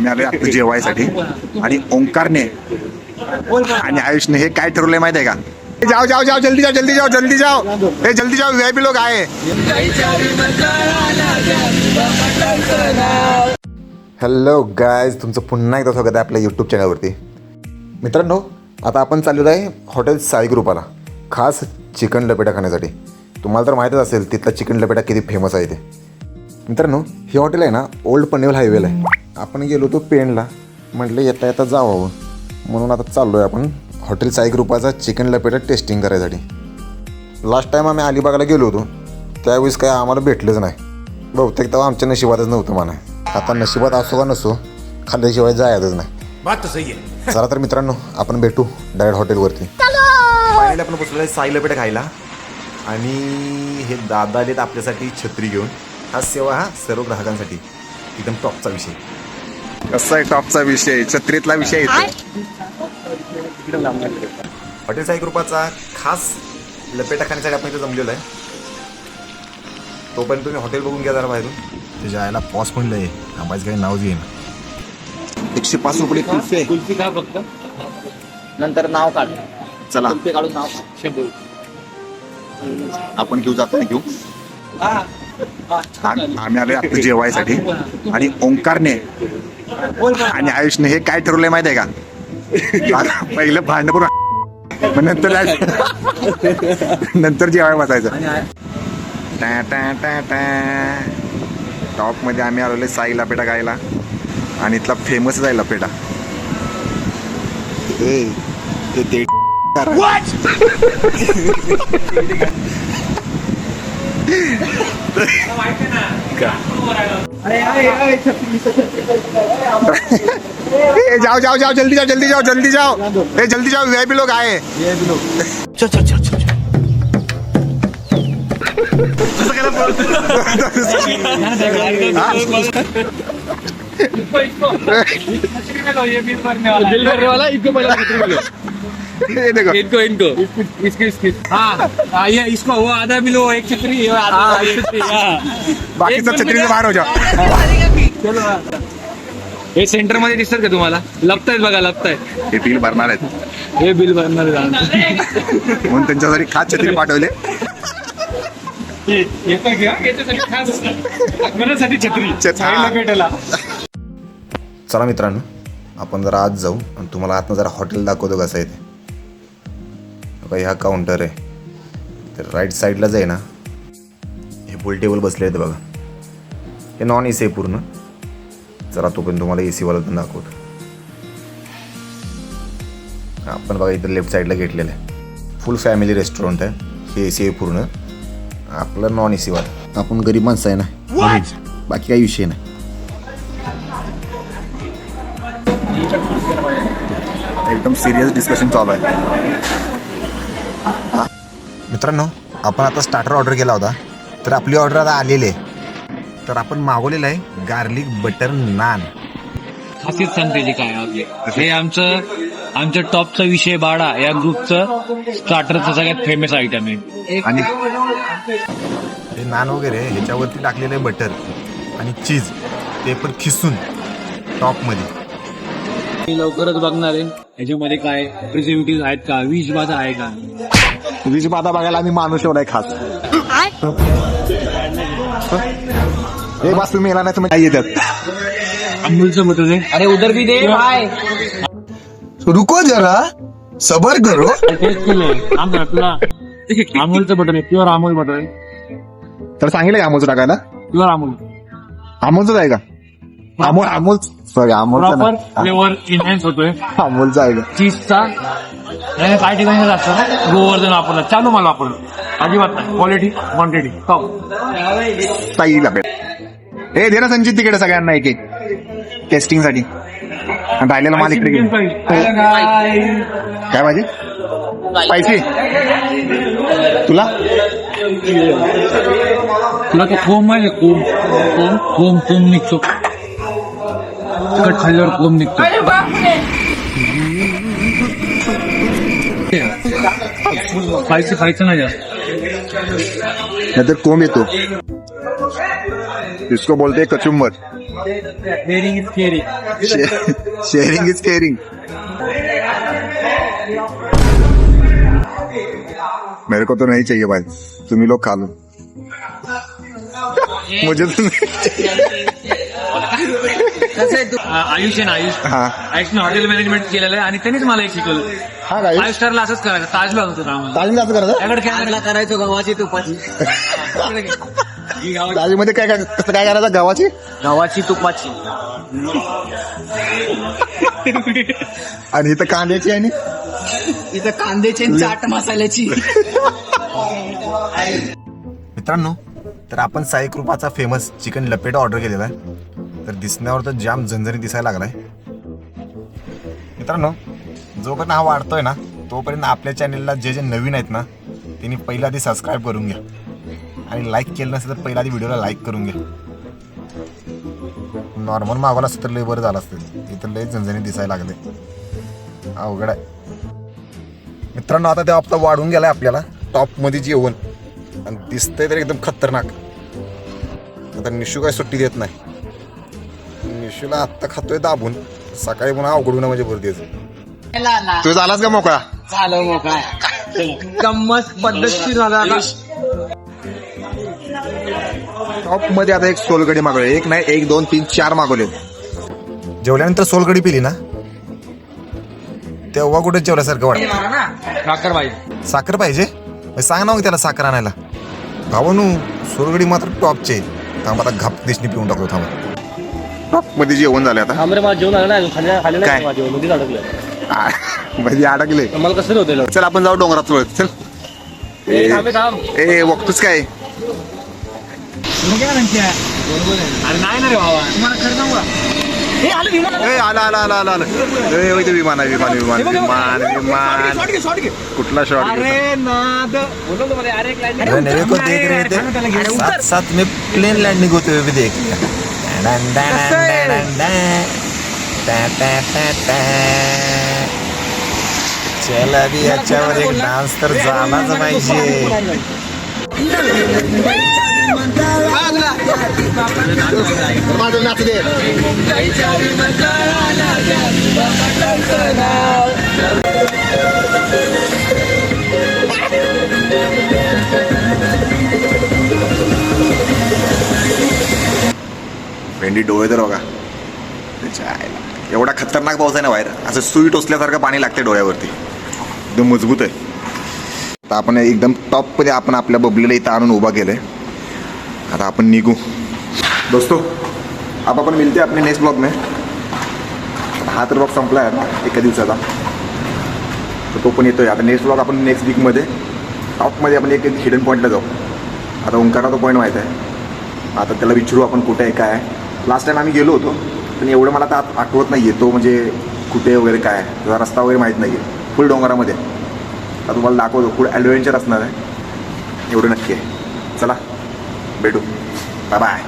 मी आलोय आता जेवायसाठी आणि ओंकारने आणि आयुषने हे काय ठरवलंय माहिती आहे का? जाओ जाओ जाओ जल्दी जाओ जल्दी जाओ जल्दी जाओ हे जल्दी जाओ वीआईपी लोग आहे. हॅलो गायज, तुमचं पुन्हा एकदा स्वागत आहे आपल्या यूट्यूब चॅनलवरती. मित्रांनो, आता आपण चाललेलो आहे हॉटेल साई ग्रुपाला खास चिकन लपेटा खाण्यासाठी. तुम्हाला तर माहीतच असेल तिथला चिकन लपेटा किती फेमस आहे ते. मित्रांनो, हे हॉटेल आहे ना ओल्ड पनवेल हायवेला आहे. आपण गेलो होतो पेणला, म्हटलं येता येता जावं म्हणून आता चाललो आहे आपण हॉटेल साई ग्रुपाचा चिकन लपेटा टेस्टिंग करायसाठी. लास्ट टाईम आम्ही अलिबागला गेलो होतो त्यावेळेस काय आम्हाला भेटलंच नाही. बहुतेक तेव्हा आमच्या नशिबातच नव्हतं म्हणा. आता नशिबात असो का नसो, खाल्ल्याशिवाय जायचंच नाही. बात तो सही है. चला तर मित्रांनो, आपण भेटू डायरेक्ट हॉटेलवरती. फायनली आपण बसलेलो आहे साई लपेटा खायला आणि हे दादा आलेत आपल्यासाठी छत्री घेऊन. हा सेवा हा सर्व ग्राहकांसाठी एकदम टॉपचा विषय. कसा आहे टॉपचा विषय? छत्रीतला विषय येतो. हॉटेल साई ग्रुपाचा खास लपेटा खाण्यासाठी आपण इथे जमलेलो आहे. तोपर्यंत तुम्ही हॉटेल बघून घ्या जरा बाहेरून. त्याच्या आयला पॉस पण लय थांबायचं काही नाव घेईन. 105 रुपये कुल्फी आहे. कुल्फी खा फक्त, नंतर नाव काढ. चला कुल्फी काढून नाव काढ. 100. आपण घेऊ जातो ना घेऊ. आम्ही आलोय आता जेवायसाठी आणि ओंकारने आणि आयुषने हे काय ठरवलंय माहिती आहे का? पहिलं भांडण करून मग नंतर जेवाय बसायचं. टॉप मध्ये आम्ही आलेलो साई लपेटा खायला आणि इथला फेमसच आहे लपेटा. जाओ जाओ जाओ जल्दी जाओ जल्दी जाओ जल्दी जाओ हे जल्दी जाओ वीआईपी लोग आए. चल चल चल चल. ये देखो हाँ, ये इसको वो आधा मिलो, एक छतरी आधा छतरी. बाकीचं छत्री से बाहेर हो जाओ. हे सेंटर मध्ये दिसतात का तुम्हाला? लपतायत बघा, लपतायत. हे बिल भरणार आहेत. हे बिल भरणार म्हणून त्यांच्यासाठी खास छत्री पाठवले. चला मित्रांनो, आपण जरा आत जाऊ आणि तुम्हाला आतनं जरा हॉटेल दाखवतो कसं आहे ते. बघा, हा काउंटर आहे. तर राईट साईडलाच आहे ना हे पूल टेबल बसले आहेत बघा. हे नॉन एसी आहे पूर्ण. जरा तोपर्यंत तुम्हाला एसीवाला पण दाखवतो. आपण बघा इथं लेफ्ट साईडला घेतलेलं आहे. फुल फॅमिली रेस्टॉरंट आहे. हे एसी आहे पूर्ण. आपलं नॉन एसीवाला. आपण गरीब माणसं आहे ना, बाकी काही विषय नाही. एकदम सिरियस डिस्कशन चालू आहे. मित्रांनो, आपण आता स्टार्टर ऑर्डर केला होता, तर आपली ऑर्डर आता आलेली आहे. तर आपण मागवलेलं आहे गार्लिक बटर नान. खासियत सांगते जी काय आपली. हे आमचं टॉपचा विषय बाडा या ग्रुपचं स्टार्टरचं सगळ्यात फेमस आयटम आहे. आणि हे नान वगैरे ह्याच्यावरती टाकलेलं आहे बटर आणि चीज, ते पण खिसून टॉपमध्ये. मी लवकरच बघणार आहे ह्याच्यामध्ये काय प्रिझर्वेटिव्ह आहेत का, विष बाधा आहे का. विष बाधा बघायला आम्ही माणूस ठेवलाय खास. हे बस तुम्ही येणार नाही तुम्ही नाही येतात. अमूलचं मत आहे. अरे उधर भी दे भाई. रुको जरा सबर करो. अमूलचं बटन आहे, प्युअर अमूल बटन आहे. तर सांगितलं का अमोलचं टाकायला? प्युअर अमूल. अमोलचं आहे का? अमोल सॉरी अमोलचं प्रॉपर फ्लेवर इनहॅन्स होतोय अमोलचं आहे का? चीजचा. काही ठिकाणी जास्त गोवर्धन वापरला, चालू मला वापरलं अजिबात नाही. Quality quantity top. ताईला भेट. हे दे ना संचित तिकडे सगळ्यांना एक एक टेस्टिंग साठी. राहिलेला माल इकडे घे. काय पाहिजे? स्पायसी. तुला तो कोंब माहिती? कोंब कोंब कोंब कोंब निघतो. तिखट खाल्ल्यावर कोंब निघतो. स्पायसी खायचं नाही जास्त. नाहीतर कोंब येतो. इसको बोलते कचुंबर. Sharing is caring. मेरे को तो नहीं चाहिए भाई, तुम्ही लोग खा लो. मुझे तो आयुष आहे ना, हा. आयुषने हॉटेल मॅनेजमेंट केलेलं आहे आणि त्यांनीच मला एक शिकवलं. हा काय 5 स्टारला असंच करायचं. ताजला होतं काम. तालीम असं करायचं. त्याकडे कॅमेरा करायचो गव्हाची तुपाची तालीमध्ये काय कसं काय करायचं गावाची गव्हाची तुपाची आणि इथं कांद्याची आणि इथं कांद्याची आणि चाट मसाल्याची. मित्रांनो, तर आपण साई कृपाचा फेमस चिकन लपेटा ऑर्डर केलेला आहे. तर दिसण्यावर तर जाम झणझणी दिसायला लागलाय. मित्रांनो, जोपर्यंत हा वाढतोय ना तोपर्यंत आपल्या चॅनलला जे जे नवीन आहेत ना त्यांनी पहिला आधी सबस्क्राईब करून घ्या आणि लाईक केलं नसेल तर पहिला आधी व्हिडिओला लाईक करून घ्या. नॉर्मल मागवला असतं तर लय बरं झालं असतं. इथं लय झणझणी दिसायला लागले. अवघड आहे मित्रांनो. आता ते आपला वाढून गेलाय आपल्याला टॉपमध्ये जेवण आणि दिसतंय तर एकदम खतरनाक. आता निशू काय सुट्टी देत नाही. निशूला आत्ता खातोय दाबून, सकाळी पुन्हा अवघडून म्हणजे बरं द्यायचं. तू झालास का मोकळा? झालं मोकळा. गंमत पद्धतशीर झाला. टॉप मध्ये आता एक सोलकडी मागवले. एक नाही, 1 2 3 4 मागवले. जेवल्यानंतर सोलकडी पिली ना तेव्हा कुठे जेवल्यासारखं वाटतं. साखर पाहिजे. साखर पाहिजे? मग सांग ना मग त्याला साखर आणायला. भावानू, सोलकडी मात्र टॉपचे. थांब आता घाप दिसणी पिऊन टाकतो. थांबा. टॉप मध्ये जेवण झालं आता. मला जेवण लागलं खाली काय? मध्ये अडकलं. म्हणजे अडकले. मला कसं होतं. चल आपण जाऊ डोंगरात वळत. चल. ए बघतोच काय अरे नाही ना रे भावा, तुम्हाला खरं सांगू का? हे आलं विमान. ए आला आला आला आला आला. ए होय ते विमान आहे. विमान विमान विमान विमान. कुठला शॉट? अरे नाद बोलो तुम्हाला. अरे एक लाईन मेरे को देख रहे थे साथ साथ में प्लेन लैंडिंग होते हुए भी देख लिया. चल अभी याच्यावर एक डान्स तर झालाच पाहिजे. भेंडी डोळे तर बघा. एवढा खतरनाक पाऊस आहे ना बाहेर. असं सुई टोचल्यासारखं पाणी लागते डोळ्यावरती. एकदम मजबूत आहे. तर आपण एकदम टॉपमध्ये आपण आपल्या बबलीला इथं आणून उभा केलंय. आता आपण निघू दोस्तों. अब आपण मिलते अपने नेक्स्ट ब्लॉग में. हा तर ब्लॉग संपला आहे ना एका दिवसाचा, तर तो पण येतोय. आता नेक्स्ट ब्लॉग आपण नेक्स्ट वीकमध्ये टॉपमध्ये आपण एक हिडन पॉईंटला जाऊ. आता ओंकारा तो पॉईंट माहीत आहे. आता त्याला विचारू आपण कुठे आहे काय आहे. लास्ट टाइम आम्ही गेलो होतो पण एवढं मला आता आठवत नाही आहे तो म्हणजे कुठे वगैरे काय आहे. त्याचा रस्ता वगैरे माहीत नाही आहे. फुल डोंगरामध्ये. आता तुम्हाला दाखवतो. फुल ॲडव्हेंचर असणार आहे एवढं नक्की आहे. चला भेटू. Bye bye.